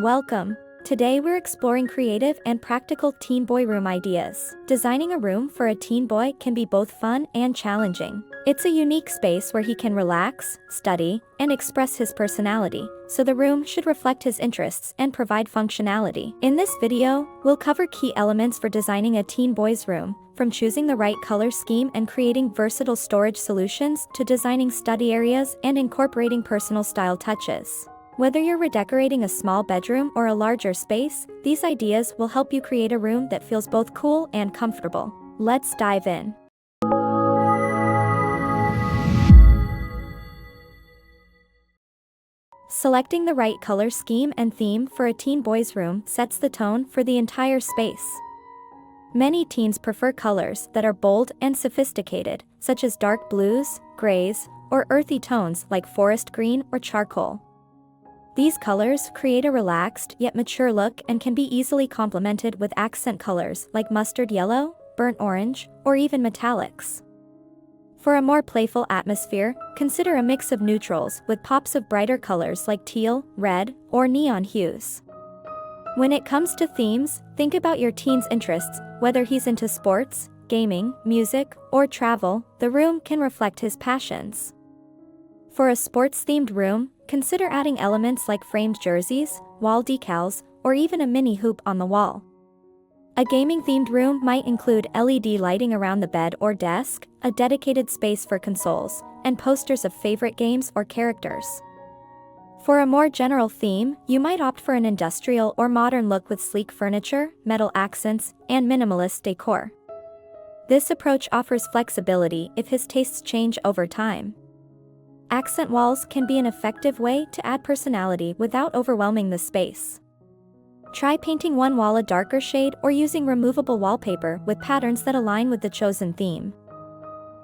Welcome. Today we're exploring creative and practical teen boy room ideas. Designing a room for a teen boy can be both fun and challenging. It's a unique space where he can relax, study, and express his personality, so the room should reflect his interests and provide functionality. In this video, we'll cover key elements for designing a teen boy's room, from choosing the right color scheme and creating versatile storage solutions to designing study areas and incorporating personal style touches. Whether you're redecorating a small bedroom or a larger space, these ideas will help you create a room that feels both cool and comfortable. Let's dive in. Selecting the right color scheme and theme for a teen boy's room sets the tone for the entire space. Many teens prefer colors that are bold and sophisticated, such as dark blues, grays, or earthy tones like forest green or charcoal. These colors create a relaxed yet mature look and can be easily complemented with accent colors like mustard yellow, burnt orange, or even metallics. For a more playful atmosphere, consider a mix of neutrals with pops of brighter colors like teal, red, or neon hues. When it comes to themes, think about your teen's interests, whether he's into sports, gaming, music, or travel, the room can reflect his passions. For a sports-themed room, consider adding elements like framed jerseys, wall decals, or even a mini hoop on the wall. A gaming-themed room might include LED lighting around the bed or desk, a dedicated space for consoles, and posters of favorite games or characters. For a more general theme, you might opt for an industrial or modern look with sleek furniture, metal accents, and minimalist decor. This approach offers flexibility if his tastes change over time. Accent walls can be an effective way to add personality without overwhelming the space. Try painting one wall a darker shade or using removable wallpaper with patterns that align with the chosen theme.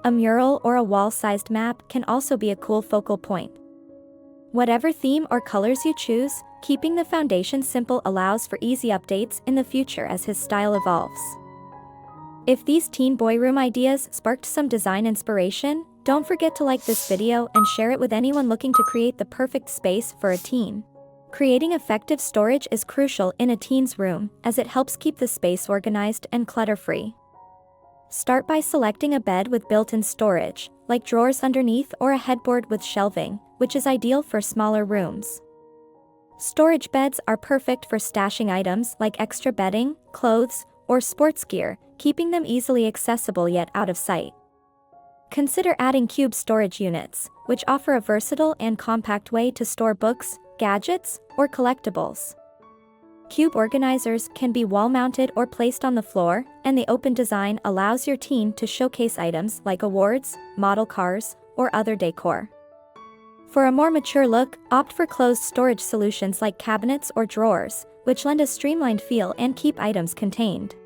A mural or a wall-sized map can also be a cool focal point. Whatever theme or colors you choose, keeping the foundation simple allows for easy updates in the future as his style evolves. If these teen boy room ideas sparked some design inspiration, don't forget to like this video and share it with anyone looking to create the perfect space for a teen. Creating effective storage is crucial in a teen's room, as it helps keep the space organized and clutter-free. Start by selecting a bed with built-in storage, like drawers underneath or a headboard with shelving, which is ideal for smaller rooms. Storage beds are perfect for stashing items like extra bedding, clothes, or sports gear, keeping them easily accessible yet out of sight. Consider adding cube storage units, which offer a versatile and compact way to store books, gadgets, or collectibles. Cube organizers can be wall-mounted or placed on the floor, and the open design allows your teen to showcase items like awards, model cars, or other decor. For a more mature look, opt for closed storage solutions like cabinets or drawers, which lend a streamlined feel and keep items contained.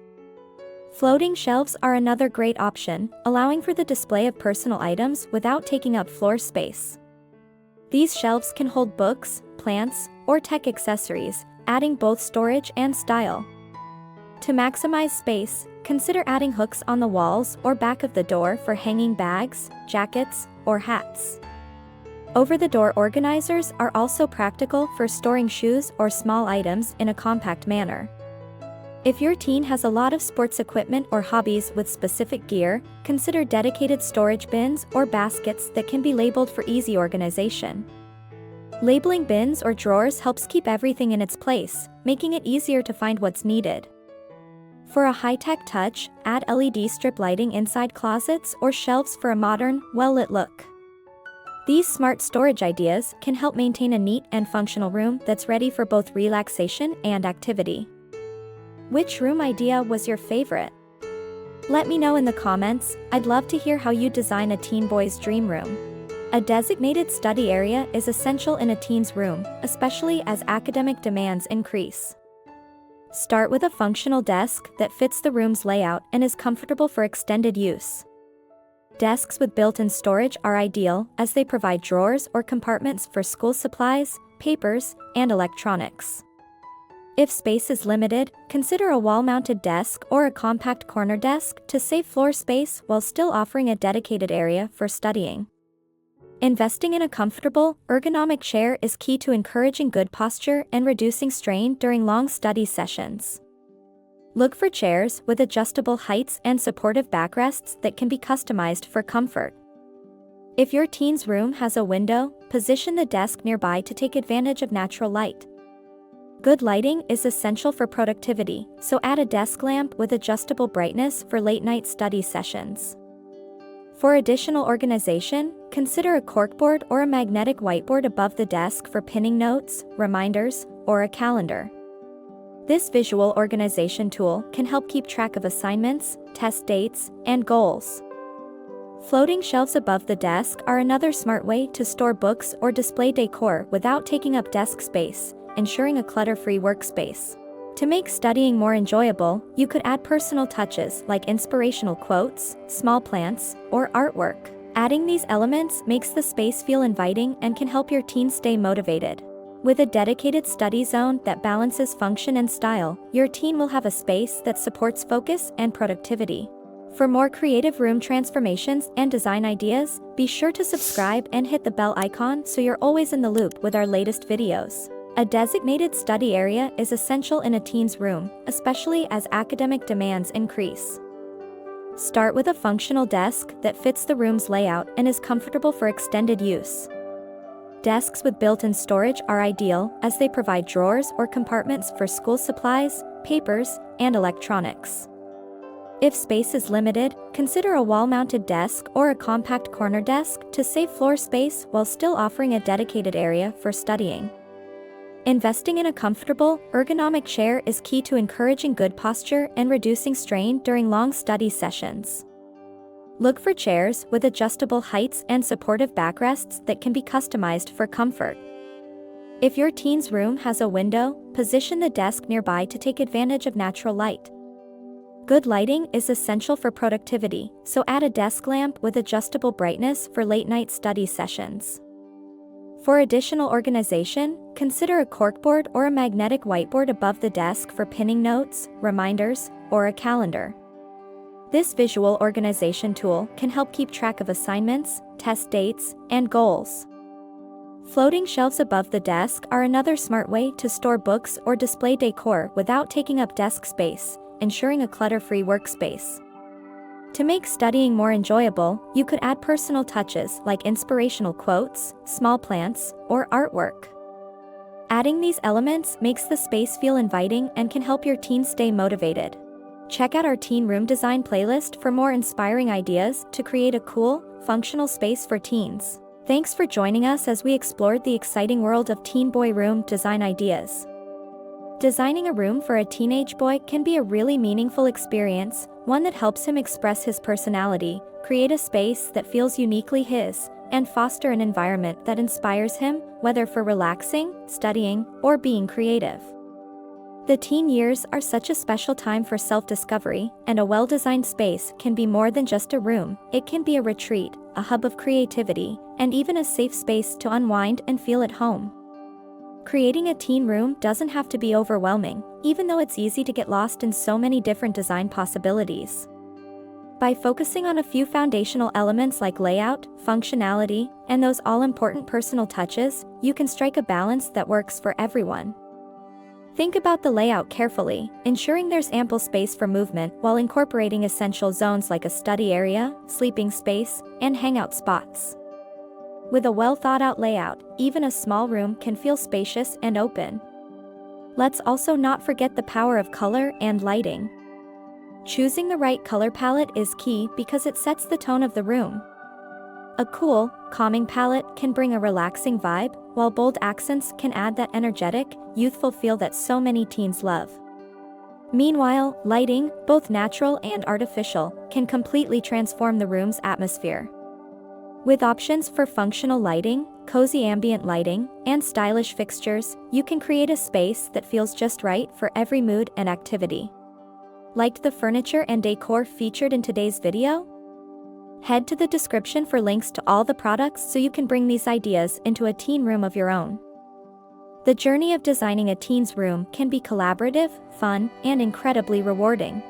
Floating shelves are another great option, allowing for the display of personal items without taking up floor space. These shelves can hold books, plants, or tech accessories, adding both storage and style. To maximize space, consider adding hooks on the walls or back of the door for hanging bags, jackets, or hats. Over-the-door organizers are also practical for storing shoes or small items in a compact manner. If your teen has a lot of sports equipment or hobbies with specific gear, consider dedicated storage bins or baskets that can be labeled for easy organization. Labeling bins or drawers helps keep everything in its place, making it easier to find what's needed. For a high-tech touch, add LED strip lighting inside closets or shelves for a modern, well-lit look. These smart storage ideas can help maintain a neat and functional room that's ready for both relaxation and activity. Which room idea was your favorite? Let me know in the comments. I'd love to hear how you design a teen boy's dream room. A designated study area is essential in a teen's room, especially as academic demands increase. Start with a functional desk that fits the room's layout and is comfortable for extended use. Desks with built-in storage are ideal, as they provide drawers or compartments for school supplies, papers, and electronics. If space is limited, consider a wall-mounted desk or a compact corner desk to save floor space while still offering a dedicated area for studying. Investing in a comfortable, ergonomic chair is key to encouraging good posture and reducing strain during long study sessions. Look for chairs with adjustable heights and supportive backrests that can be customized for comfort. If your teen's room has a window, position the desk nearby to take advantage of natural light. Good lighting is essential for productivity, so add a desk lamp with adjustable brightness for late-night study sessions. For additional organization, consider a corkboard or a magnetic whiteboard above the desk for pinning notes, reminders, or a calendar. This visual organization tool can help keep track of assignments, test dates, and goals. Floating shelves above the desk are another smart way to store books or display decor without taking up desk space, ensuring a clutter-free workspace. To make studying more enjoyable, you could add personal touches like inspirational quotes, small plants, or artwork. Adding these elements makes the space feel inviting and can help your teen stay motivated. With a dedicated study zone that balances function and style, your teen will have a space that supports focus and productivity. For more creative room transformations and design ideas, be sure to subscribe and hit the bell icon so you're always in the loop with our latest videos. A designated study area is essential in a teen's room, especially as academic demands increase. Start with a functional desk that fits the room's layout and is comfortable for extended use. Desks with built-in storage are ideal as they provide drawers or compartments for school supplies, papers, and electronics. If space is limited, consider a wall-mounted desk or a compact corner desk to save floor space while still offering a dedicated area for studying. Investing in a comfortable, ergonomic chair is key to encouraging good posture and reducing strain during long study sessions. Look for chairs with adjustable heights and supportive backrests that can be customized for comfort. If your teen's room has a window, position the desk nearby to take advantage of natural light. Good lighting is essential for productivity, so add a desk lamp with adjustable brightness for late-night study sessions. For additional organization, consider a corkboard or a magnetic whiteboard above the desk for pinning notes, reminders, or a calendar. This visual organization tool can help keep track of assignments, test dates, and goals. Floating shelves above the desk are another smart way to store books or display decor without taking up desk space, ensuring a clutter-free workspace. To make studying more enjoyable, you could add personal touches like inspirational quotes, small plants, or artwork. Adding these elements makes the space feel inviting and can help your teen stay motivated. Check out our teen room design playlist for more inspiring ideas to create a cool, functional space for teens. Thanks for joining us as we explored the exciting world of teen boy room design ideas. Designing a room for a teenage boy can be a really meaningful experience, one that helps him express his personality, create a space that feels uniquely his, and foster an environment that inspires him, whether for relaxing, studying, or being creative. The teen years are such a special time for self-discovery, and a well-designed space can be more than just a room. It can be a retreat, a hub of creativity, and even a safe space to unwind and feel at home. Creating a teen room doesn't have to be overwhelming, even though it's easy to get lost in so many different design possibilities. By focusing on a few foundational elements like layout, functionality, and those all-important personal touches, you can strike a balance that works for everyone. Think about the layout carefully, ensuring there's ample space for movement while incorporating essential zones like a study area, sleeping space, and hangout spots. With a well-thought-out layout, even a small room can feel spacious and open. Let's also not forget the power of color and lighting. Choosing the right color palette is key because it sets the tone of the room. A cool, calming palette can bring a relaxing vibe, while bold accents can add that energetic, youthful feel that so many teens love. Meanwhile, lighting, both natural and artificial, can completely transform the room's atmosphere. With options for functional lighting, cozy ambient lighting, and stylish fixtures, you can create a space that feels just right for every mood and activity. Liked the furniture and decor featured in today's video? Head to the description for links to all the products so you can bring these ideas into a teen room of your own. The journey of designing a teen's room can be collaborative, fun, and incredibly rewarding.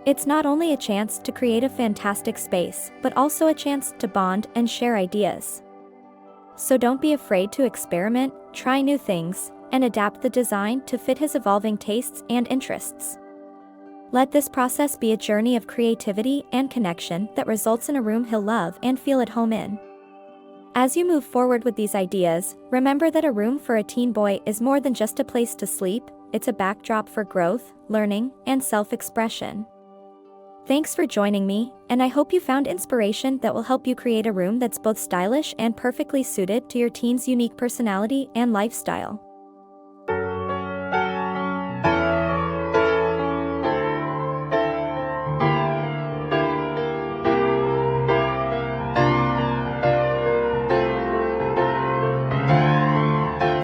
It's not only a chance to create a fantastic space, but also a chance to bond and share ideas. So don't be afraid to experiment, try new things, and adapt the design to fit his evolving tastes and interests. Let this process be a journey of creativity and connection that results in a room he'll love and feel at home in. As you move forward with these ideas, remember that a room for a teen boy is more than just a place to sleep, it's a backdrop for growth, learning, and self-expression. Thanks for joining me, and I hope you found inspiration that will help you create a room that's both stylish and perfectly suited to your teen's unique personality and lifestyle.